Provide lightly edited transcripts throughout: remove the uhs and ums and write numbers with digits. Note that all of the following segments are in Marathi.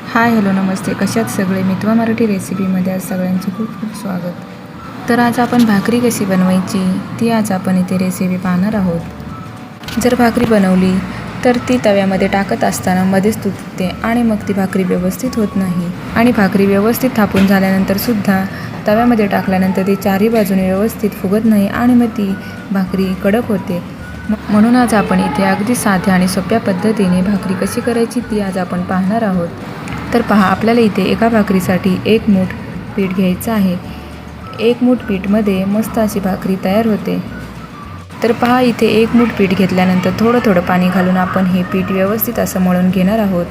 हाय हॅलो नमस्ते, कशात सगळे. मितवा मराठी रेसिपीमध्ये आज सगळ्यांचं खूप खूप स्वागत. तर आज आपण भाकरी कशी बनवायची ती आज आपण इथे रेसिपी पाहणार आहोत. जर भाकरी बनवली तर ती तव्यामध्ये टाकत असताना मध्येच तुटते आणि मग ती भाकरी व्यवस्थित होत नाही. आणि भाकरी व्यवस्थित थापून झाल्यानंतर सुद्धा तव्यामध्ये टाकल्यानंतर ती चारही बाजूने व्यवस्थित फुगत नाही आणि मग ती भाकरी कडक होते. म्हणून आज आपण इथे अगदी साध्या आणि सोप्या पद्धतीने भाकरी कशी करायची ती आज आपण पाहणार आहोत. तर पहा, आपल्याला इथे एका भाकरीसाठी 1 मूठ पीठ घ्यायचं आहे. 1 मूठ पीठमध्ये मस्त अशी भाकरी तयार होते. तर पहा, इथे 1 मूठ पीठ घेतल्यानंतर थोडं थोडं पाणी घालून आपण हे पीठ व्यवस्थित असं मळून घेणार आहोत.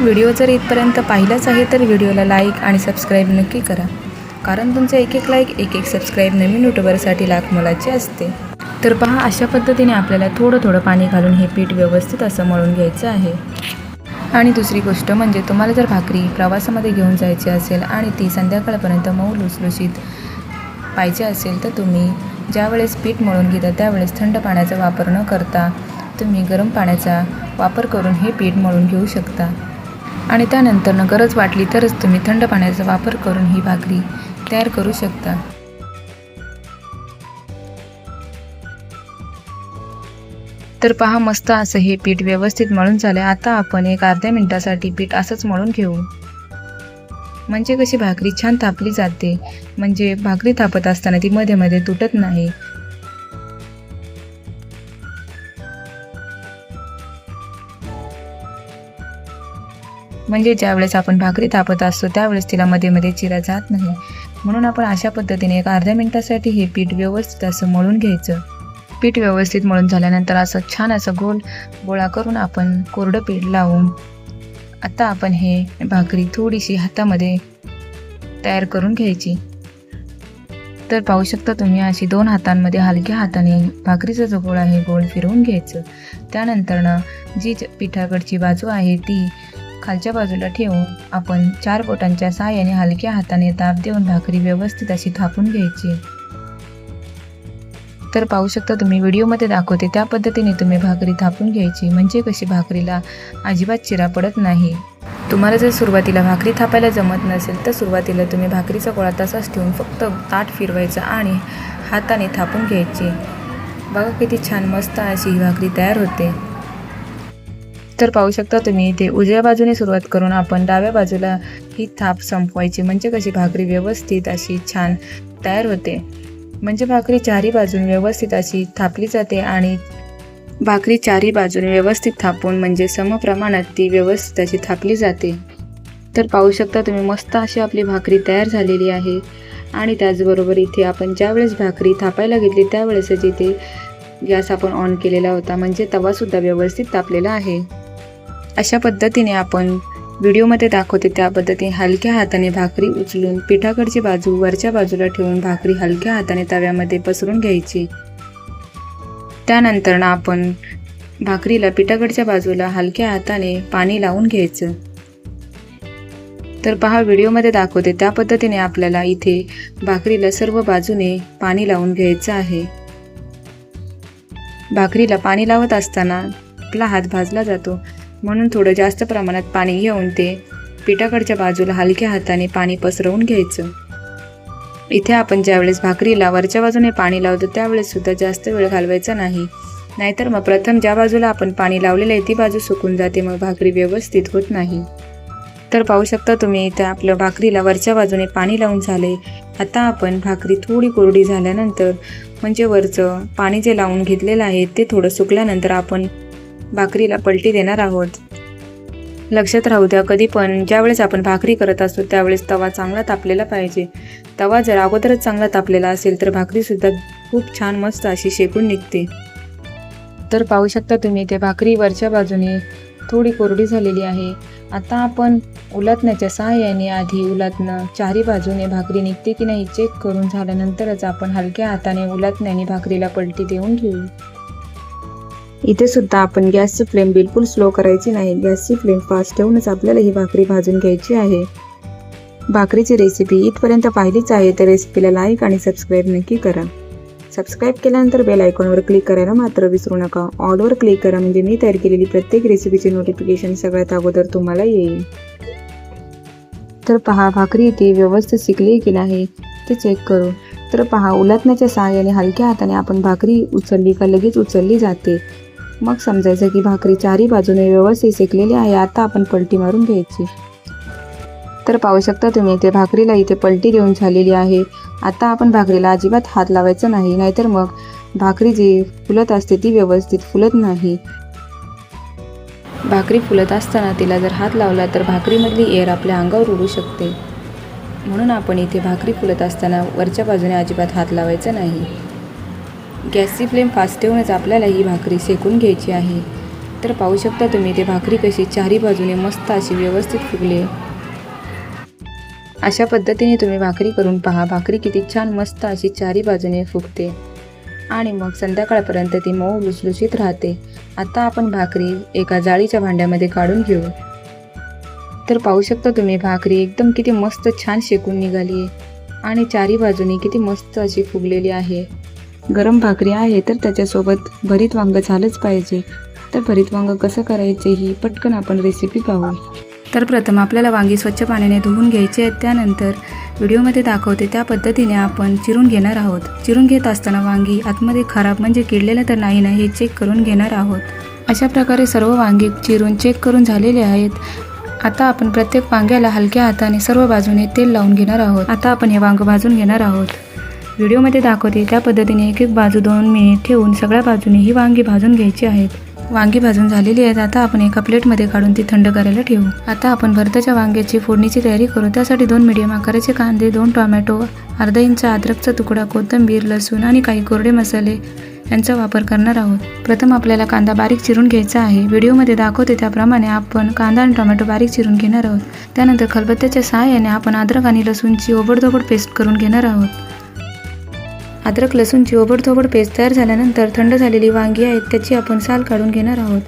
व्हिडिओ जर इथपर्यंत पाहिलाच आहे तर व्हिडिओला लाईक आणि सबस्क्राईब नक्की करा, कारण तुमचं एक लाईक एक सबस्क्राईब नवीन यूट्यूबरसाठी लाख मोलाचे असते. तर पहा, अशा पद्धतीने आपल्याला थोडं थोडं पाणी घालून हे पीठ व्यवस्थित असं मळून घ्यायचं आहे. आणि दुसरी गोष्ट म्हणजे तुम्हाला जर भाकरी प्रवासामध्ये घेऊन जायची असेल आणि ती संध्याकाळपर्यंत मऊ लुसलुशीत पाहिजे असेल तर तुम्ही ज्यावेळेस पीठ मळून घेता त्यावेळेस थंड पाण्याचा वापर न करता तुम्ही गरम पाण्याचा वापर करून हे पीठ मळून घेऊ शकता. आणि त्यानंतर गरज वाटली तरच तुम्ही थंड पाण्याचा वापर करून ही भाकरी तयार करू शकता. तर पहा, मस्त असं हे पीठ व्यवस्थित मळून झालं. आता आपण एक अर्ध्या मिनिटासाठी पीठ असंच मळून घेऊ, म्हणजे कशी भाकरी छान थापली जाते. म्हणजे भाकरी थापत असताना ती मध्ये मध्ये तुटत नाही. म्हणजे ज्यावेळेस आपण भाकरी थापत असतो त्यावेळेस तिला मध्ये मध्ये चिरा जात नाही. म्हणून आपण अशा पद्धतीने एक अर्ध्या मिनिटासाठी हे पीठ व्यवस्थित असं मळून घ्यायचं. पीठ व्यवस्थित मळून झाल्यानंतर असं छान असं गोल गोळा करून आपण कोरडं पीठ लावून आता आपण हे भाकरी थोडीशी हातामध्ये तयार करून घ्यायची. तर पाहू शकता तुम्ही, अशी 2 हातांमध्ये हलक्या हाताने भाकरीचा जो गोळा आहे गोल फिरवून घ्यायचं. त्यानंतरनं जी पिठाकडची बाजू आहे ती खालच्या बाजूला ठेवून आपण 4 बोटांच्या सहाय्याने हलक्या हाताने दाब देऊन भाकरी व्यवस्थित अशी थापून घ्यायची. तर पाहू शकता तुम्ही, व्हिडिओमध्ये दाखवते त्या पद्धतीने तुम्ही भाकरी थापून घ्यायची, म्हणजे कशी भाकरीला अजिबात चिरा पडत नाही. तुम्हाला जर सुरुवातीला भाकरी थापायला जमत नसेल तर सुरुवातीला तुम्ही भाकरीचा गोळा तसाच ठेवून फक्त ताट फिरवायचं आणि हाताने थापून घ्यायची. बघा किती छान मस्त अशी ही भाकरी तयार होते. तर पाहू शकता तुम्ही, इथे उजव्या बाजूने सुरुवात करून आपण डाव्या बाजूला ही थाप संपवायची, म्हणजे कशी भाकरी व्यवस्थित अशी छान तयार होते. म्हणजे भाकरी चारही बाजून व्यवस्थित अशी थापली जाते आणि भाकरी चारही बाजूने व्यवस्थित थापून म्हणजे समप्रमाणात ती व्यवस्थित अशी थापली जाते. तर पाहू शकता तुम्ही, मस्त अशी आपली भाकरी तयार झालेली आहे. आणि त्याचबरोबर इथे आपण ज्यावेळेस भाकरी थापायला घेतली त्यावेळेसच इथे गॅस आपण ऑन केलेला होता, म्हणजे तवासुद्धा व्यवस्थित तापलेला आहे. अशा पद्धतीने आपण व्हिडिओमध्ये दाखवते त्या पद्धतीने हलक्या हाताने भाकरी उचलून पिठाकडची बाजू वरच्या बाजूला ठेवून भाकरी हलक्या हाताने तव्यामध्ये पसरून घ्यायची. त्यानंतर आपण भाकरीला पिठाकडच्या बाजूला हलक्या हाताने पाणी लावून घ्यायचं. तर पहा, व्हिडिओमध्ये दाखवते त्या पद्धतीने आपल्याला इथे भाकरीला सर्व बाजूने पाणी लावून घ्यायचं आहे. भाकरीला पाणी लावत असताना आपला हात भाजला जातो, म्हणून थोडं जास्त प्रमाणात पाणी घेऊन ते पिठाकडच्या बाजूला हलक्या हाताने पाणी पसरवून घ्यायचं. इथे आपण ज्यावेळेस भाकरीला वरच्या बाजूने पाणी लावतो त्यावेळेस सुद्धा जास्त वेळ घालवायचा नाही, नाहीतर मग प्रथम ज्या बाजूला आपण पाणी लावलेलं आहे ती बाजू सुकून जाते, मग भाकरी व्यवस्थित होत नाही. तर पाहू शकता तुम्ही, इथे आपल्या भाकरीला वरच्या बाजूने पाणी लावून झाले. आता आपण भाकरी थोडी कोरडी झाल्यानंतर म्हणजे वरचं पाणी जे लावून घेतलेलं आहे ते थोडं सुकल्यानंतर आपण भाकरीला पलटी देणार आहोत. लक्षात राहू द्या, कधी पण ज्यावेळेस आपण भाकरी करत असतो त्यावेळेस तवा चांगला तापलेला पाहिजे. तवा जर अगोदरच चांगला तापलेला असेल तर भाकरीसुद्धा खूप छान मस्त अशी शेकून निघते. तर पाहू शकता तुम्ही, ते भाकरी वरच्या बाजूने थोडी कोरडी झालेली आहे. आता आपण उलटण्याच्या सहाय्याने आधी उलटणं चारही बाजूने भाकरी निघते की नाही चेक करून झाल्यानंतरच आपण हलक्या हाताने उलटण्याने भाकरीला पलटी देऊन घेऊ. इथे सुद्धा आपण गॅसची फ्लेम बिलकुल स्लो करायची नाही, गॅसची फ्लेम फास्ट ठेवूनच आपल्याला ही भाकरी भाजून घ्यायची आहे. भाकरीची रेसिपी इथपर्यंत पाहिलीच आहे तर रेसिपीला लाईक आणि सबस्क्राईब नक्की करा. सबस्क्राईब केल्यानंतर बेल आयकॉनवर क्लिक करायला मात्र विसरू नका. ऑलवर क्लिक करा, म्हणजे मी तयार केलेली प्रत्येक रेसिपीची नोटिफिकेशन सगळ्यात अगोदर तुम्हाला येईल. तर पहा भाकरी ती व्यवस्थित शेकली की नाही ते चेक करू. तर पहा उलटण्याच्या सहाय्याने हलक्या हाताने आपण भाकरी उचलली का लगेच उचलली जाते. मग समजायचं की भाकरी चारी बाजूने व्यवस्थित शेकलेली आहे. आता आपण पलटी मारून घ्यायची. तर पाहू शकता तुम्ही इथे भाकरीला इथे पलटी देऊन झालेली आहे. आता आपण भाकरीला अजिबात हात लावायचा नाही, नाहीतर मग भाकरी जी फुलत असते ती व्यवस्थित फुलत नाही. भाकरी फुलत असताना तिला जर हात लावला तर भाकरीमधली एअर आपल्या अंगावर उडू शकते. म्हणून आपण इथे भाकरी फुलत असताना वरच्या बाजूने अजिबात हात लावायचा नाही. गॅसची फ्लेम फास्ट ठेवूनच आपल्याला ही भाकरी शेकून घ्यायची आहे. तर पाहू शकता तुम्ही इथे भाकरी कशी चारी बाजूने मस्त अशी व्यवस्थित फुगली. अशा पद्धतीने तुम्ही भाकरी करून पहा. भाकरी किती छान मस्त अशी चारी बाजूने फुगते आणि मग संध्याकाळपर्यंत ती मऊ लुसलुशीत राहते. आता आपण भाकरी एका जाळीच्या भांड्यामध्ये काढून घेऊ. तर पाहू शकता तुम्ही भाकरी एकदम किती मस्त छान शेकून निघाली आहे आणि चारी बाजूनी किती मस्त अशी फुगलेली आहे. गरम भाकरी आहे तर त्याच्यासोबत भरीत वांग झालंच पाहिजे. तर भरीत वांग कसं करायचे ही पटकन आपण रेसिपी पाहू. तर प्रथम आपल्याला वांगी स्वच्छ पाण्याने धुवून घ्यायची आहेत. त्यानंतर व्हिडिओमध्ये दाखवते त्या पद्धतीने आपण चिरून घेणार आहोत. चिरून घेत असताना वांगी आतमध्ये खराब म्हणजे किडलेलं तर नाही ना हे चेक करून घेणार आहोत. अशा प्रकारे सर्व वांगी चिरून चेक करून झालेले आहेत. आता आपण प्रत्येक वांग्याला हलक्या हाताने सर्व बाजूने तेल लावून घेणार आहोत. आता आपण हे वांग भाजून घेणार आहोत. व्हिडिओमध्ये दाखवते त्या पद्धतीने एक एक बाजू 2 मिनिट ठेवून सगळ्या बाजूने ही वांगी भाजून घ्यायची आहेत. वांगी भाजून झालेली आहेत. आता आपण एका प्लेटमध्ये काढून ती थंड करायला ठेवू. आता आपण भरताच्या वांग्याची फोडणीची तयारी करू. त्यासाठी 2 मीडियम आकाराचे कांदे, 2 टोमॅटो, अर्धा इंच अद्रकचा तुकडा, कोथिंबीर, लसूण आणि काही कोरडे मसाले यांचा वापर करणार आहोत. प्रथम आपल्याला कांदा बारीक चिरून घ्यायचा आहे. व्हिडिओमध्ये दाखवते त्याप्रमाणे आपण कांदा आणि टोमॅटो बारीक चिरून घेणार आहोत. त्यानंतर खलबत्त्याच्या सहाय्याने आपण अद्रक आणि लसूणची ओबडधोबड पेस्ट करून घेणार आहोत. अद्रक लसूणची ओबडधोबड पेस्ट तयार झाल्यानंतर थंड झालेली वांगी आहेत त्याची आपण साल काढून घेणार आहोत.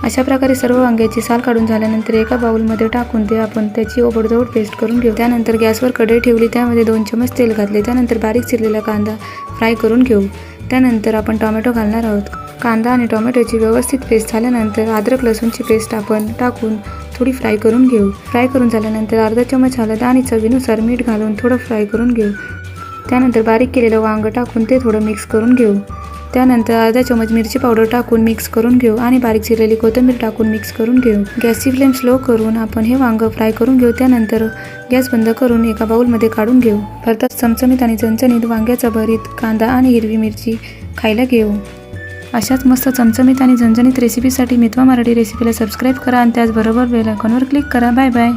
अशा प्रकारे सर्व वांग्याची साल काढून झाल्यानंतर एका बाउलमध्ये टाकून आपण त्याची ओबडधोबड पेस्ट करून घेऊ. त्यानंतर गॅसवर कढई ठेवली, त्यामध्ये 2 चमच तेल घातले. त्यानंतर बारीक चिरलेला कांदा फ्राय करून घेऊ. त्यानंतर आपण टोमॅटो घालणार आहोत. कांदा आणि टोमॅटोची व्यवस्थित पेस्ट झाल्यानंतर अद्रक लसूणची पेस्ट आपण टाकून थोडी फ्राय करून घेऊ. फ्राय करून झाल्यानंतर अर्धा चमच हळद आणि चवीनुसार मीठ घालून थोडं फ्राय करून घेऊ. त्यानंतर बारीक केलेलं वांग टाकून ते थोडं मिक्स करून घेऊ. त्यानंतर अर्धा चमच मिरची पावडर टाकून मिक्स करून घेऊ आणि बारीक चिरलेली कोथिंबीर टाकून मिक्स करून घेऊ. गॅसची फ्लेम स्लो करून आपण हे वांग फ्राय करून घेऊ. त्यानंतर गॅस बंद करून एका बाउलमध्ये काढून घेऊ. भरतात चमचमीत आणि चणचणीत वांग्याचं भरीत, कांदा आणि हिरवी मिरची खायला घेऊ. अशाच मस्त चमचमीत आणि झणझणीत रेसिपीसाठी मितवा मराठी रेसिपीला सबस्क्राईब करा आणि त्याचबरोबर बेल आयकॉनवर क्लिक करा. Bye bye.